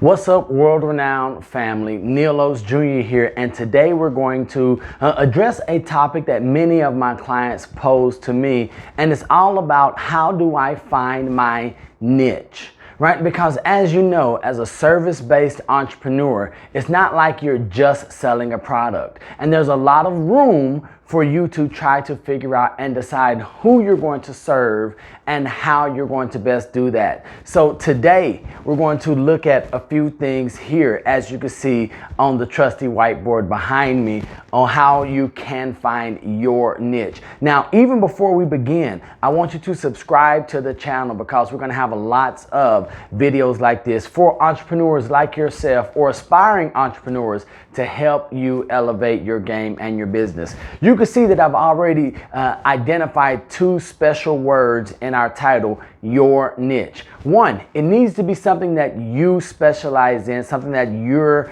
What's up, world-renowned family? Neil Oates Jr. here, and today we're going to address a topic that many of my clients pose to me, and it's all about how do I find my niche, right? Because as you know, as a service-based entrepreneur, it's not like you're just selling a product, and there's a lot of room for you to try to figure out and decide who you're going to serve and how you're going to best do that. So today we're going to look at a few things here, as you can see on the trusty whiteboard behind me, on how you can find your niche. Now, even before we begin, I want you to subscribe to the channel because we're going to have lots of videos like this for entrepreneurs like yourself or aspiring entrepreneurs to help you elevate your game and your business. You can see that I've already identified two special words in our title, your niche. One, it needs to be something that you specialize in, something that you're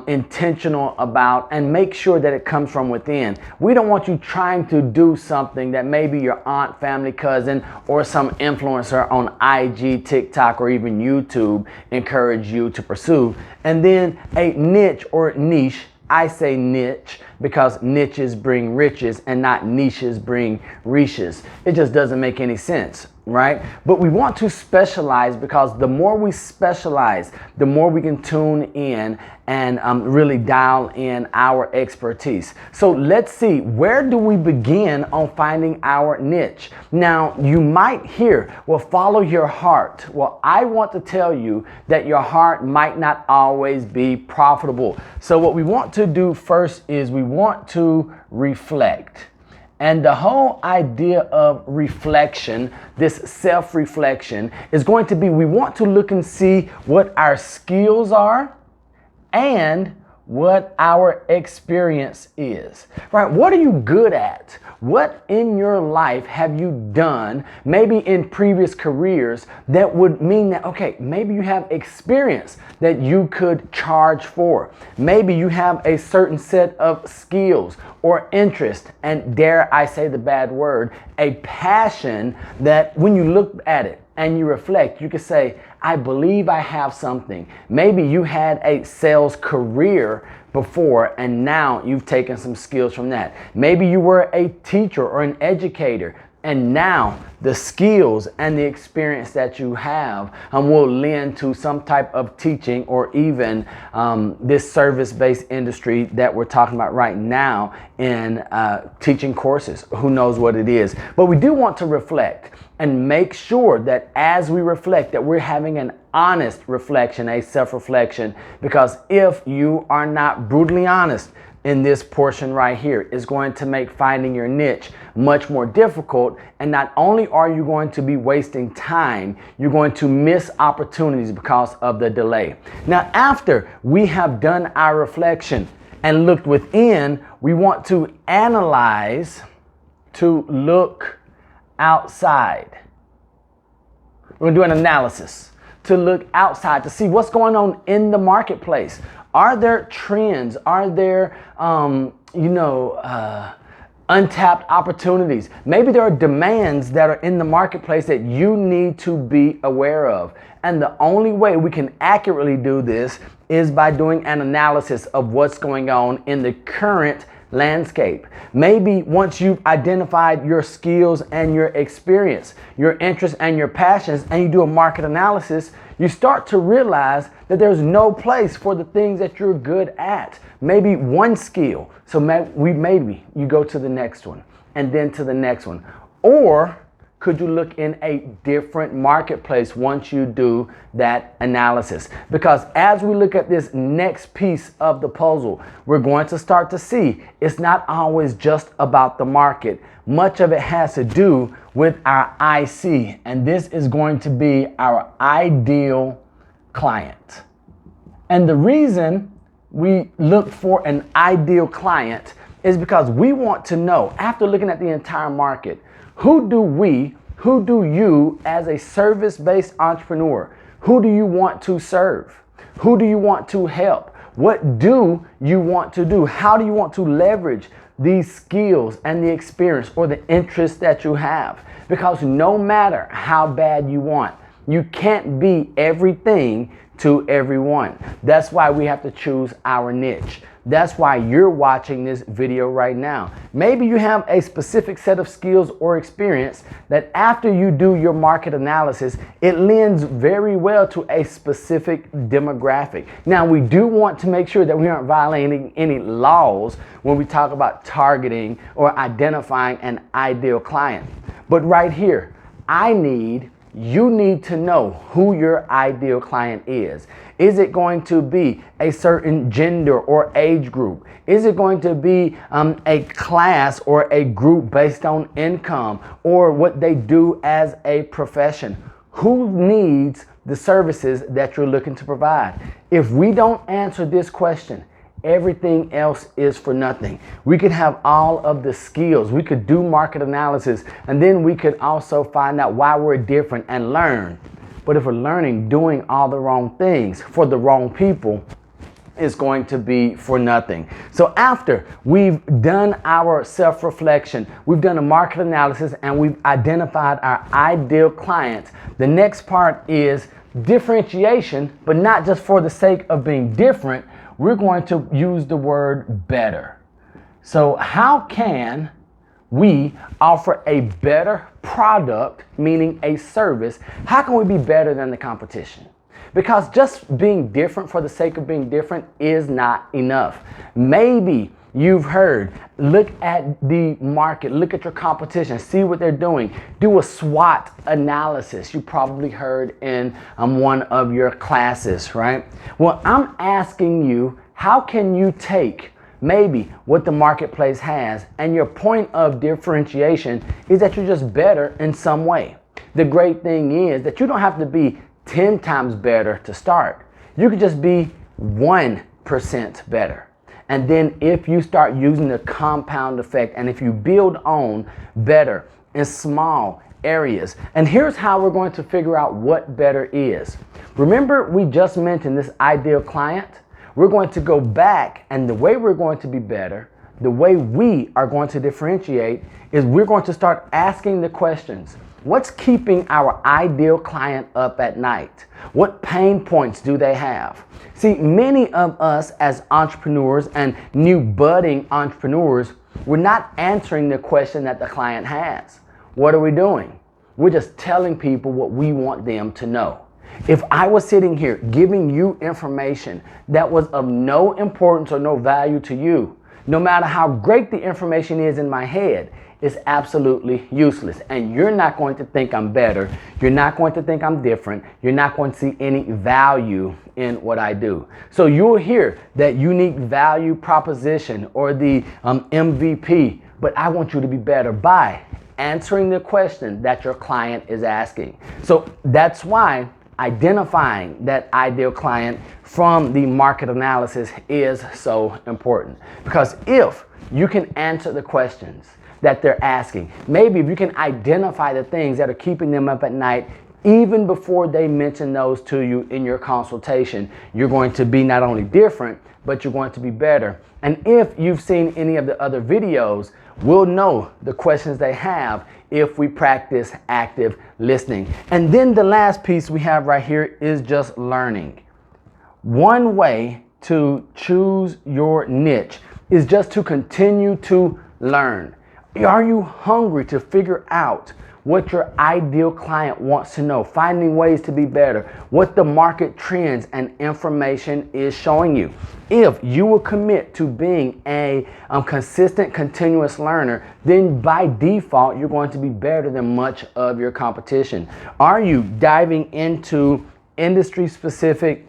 intentional about, and make sure that it comes from within. We don't want you trying to do something that maybe your aunt, family, cousin, or some influencer on IG, TikTok, or even YouTube encourage you to pursue. And then a niche or niche, I say niche because niches bring riches and not niches bring riches. It just doesn't make any sense, right? But we want to specialize because the more we specialize, the more we can tune in and really dial in our expertise. So let's see, where do we begin on finding our niche? Now, you might hear, well, follow your heart. Well, I want to tell you that your heart might not always be profitable. So what we want to do first is we want to reflect. And the whole idea of reflection, this self-reflection, is going to be, we want to look and see what our skills are and what our experience is, right? What are you good at? What in your life have you done, maybe in previous careers, that would mean that, okay, maybe you have experience that you could charge for. Maybe you have a certain set of skills or interest, and dare I say the bad word, a passion that when you look at it and you reflect, you can say, I believe I have something. Maybe you had a sales career before and now you've taken some skills from that. Maybe you were a teacher or an educator, and now the skills and the experience that you have will lend to some type of teaching or even this service-based industry that we're talking about right now in teaching courses. Who knows what it is? But we do want to reflect and make sure that as we reflect that we're having an honest reflection, a self-reflection, because if you are not brutally honest in this portion right here, is going to make finding your niche much more difficult. And not only are you going to be wasting time, you're going to miss opportunities because of the delay. Now, after we have done our reflection and looked within, we want to analyze, to look outside. We're going to do an analysis, to look outside, to see what's going on in the marketplace. Are there trends? Are there, untapped opportunities? Maybe there are demands that are in the marketplace that you need to be aware of. And the only way we can accurately do this is by doing an analysis of what's going on in the current landscape. Maybe once you've identified your skills and your experience, your interests and your passions, and you do a market analysis, you start to realize that there's no place for the things that you're good at. Maybe one skill. So maybe you go to the next one and then to the next one. Or could you look in a different marketplace once you do that analysis? Because as we look at this next piece of the puzzle, we're going to start to see it's not always just about the market. Much of it has to do with our IC, and this is going to be our ideal client. And the reason we look for an ideal client is because we want to know, after looking at the entire market, who do you as a service-based entrepreneur, who do you want to serve? Who do you want to help? What do you want to do? How do you want to leverage these skills and the experience or the interest that you have? Because no matter how bad you want, you can't be everything to everyone. That's why we have to choose our niche. That's why you're watching this video right now. Maybe you have a specific set of skills or experience that after you do your market analysis, it lends very well to a specific demographic. Now, we do want to make sure that we aren't violating any laws when we talk about targeting or identifying an ideal client. But right here, you need to know who your ideal client is. Is it going to be a certain gender or age group? Is it going to be a class or a group based on income or what they do as a profession? Who needs the services that you're looking to provide? If we don't answer this question, everything else is for nothing. We could have all of the skills. We could do market analysis, and then we could also find out why we're different and learn. But if we're learning doing all the wrong things for the wrong people, it's going to be for nothing. So after we've done our self-reflection, we've done a market analysis, and we've identified our ideal clients, the next part is differentiation, but not just for the sake of being different. We're going to use the word better. So how can we offer a better product, meaning a service? How can we be better than the competition? Because just being different for the sake of being different is not enough. Maybe you've heard, look at the market, look at your competition, see what they're doing, do a SWOT analysis. You probably heard in one of your classes, right? Well, I'm asking you, how can you take maybe what the marketplace has, and your point of differentiation is that you're just better in some way. The great thing is that you don't have to be 10 times better to start. You could just be 1% better. And then if you start using the compound effect, and if you build on better in small areas, and here's how we're going to figure out what better is. Remember, we just mentioned this ideal client. We're going to go back, and the way we're going to be better, the way we are going to differentiate, is we're going to start asking the questions. What's keeping our ideal client up at night? What pain points do they have? See, many of us as entrepreneurs and new budding entrepreneurs, we're not answering the question that the client has. What are we doing? We're just telling people what we want them to know. If I was sitting here giving you information that was of no importance or no value to you, no matter how great the information is in my head, it's absolutely useless. And you're not going to think I'm better. You're not going to think I'm different. You're not going to see any value in what I do. So you'll hear that unique value proposition or the MVP, but I want you to be better by answering the question that your client is asking. So that's why identifying that ideal client from the market analysis is so important. Because if you can answer the questions that they're asking, maybe if you can identify the things that are keeping them up at night, even before they mention those to you in your consultation, you're going to be not only different, but you're going to be better. And if you've seen any of the other videos, we'll know the questions they have if we practice active listening. And then the last piece we have right here is just learning. One way to choose your niche is just to continue to learn. Are you hungry to figure out what your ideal client wants to know, finding ways to be better, what the market trends and information is showing you? If you will commit to being a consistent, continuous learner, then by default, you're going to be better than much of your competition. Are you diving into industry-specific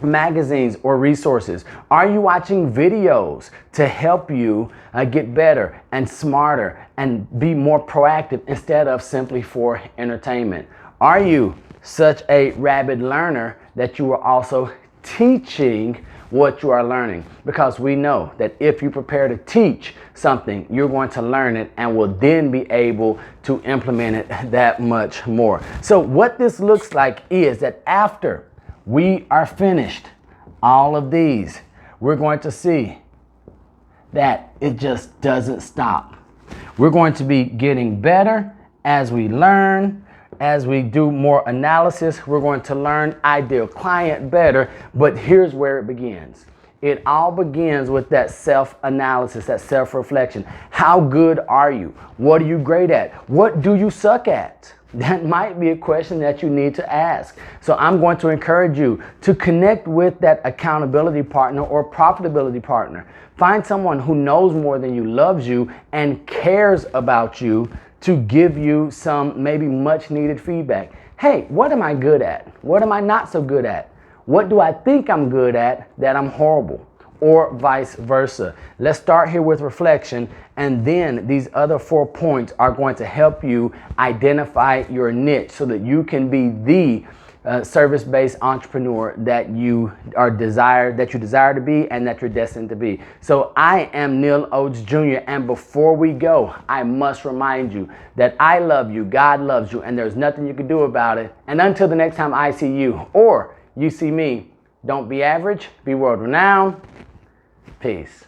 magazines or resources? Are you watching videos to help you get better and smarter and be more proactive instead of simply for entertainment? Are you such a rabid learner that you are also teaching what you are learning? Because we know that if you prepare to teach something, you're going to learn it and will then be able to implement it that much more. So what this looks like is that after we are finished all of these, we're going to see that it just doesn't stop. We're going to be getting better as we learn, as we do more analysis, we're going to learn ideal client better. But here's where it begins. It all begins with that self-analysis, that self-reflection. How good are you? What are you great at? What do you suck at? That might be a question that you need to ask. So I'm going to encourage you to connect with that accountability partner or profitability partner. Find someone who knows more than you, loves you, and cares about you to give you some maybe much needed feedback. Hey, what am I good at? What am I not so good at? What do I think I'm good at that I'm horrible? Or vice versa. Let's start here with reflection, and then these other 4 points are going to help you identify your niche so that you can be the service-based entrepreneur that you desire to be and that you're destined to be. So I am Neil Oates Jr., and before we go, I must remind you that I love you, God loves you, and there's nothing you can do about it. And until the next time I see you or you see me, don't be average, be world renowned. Peace.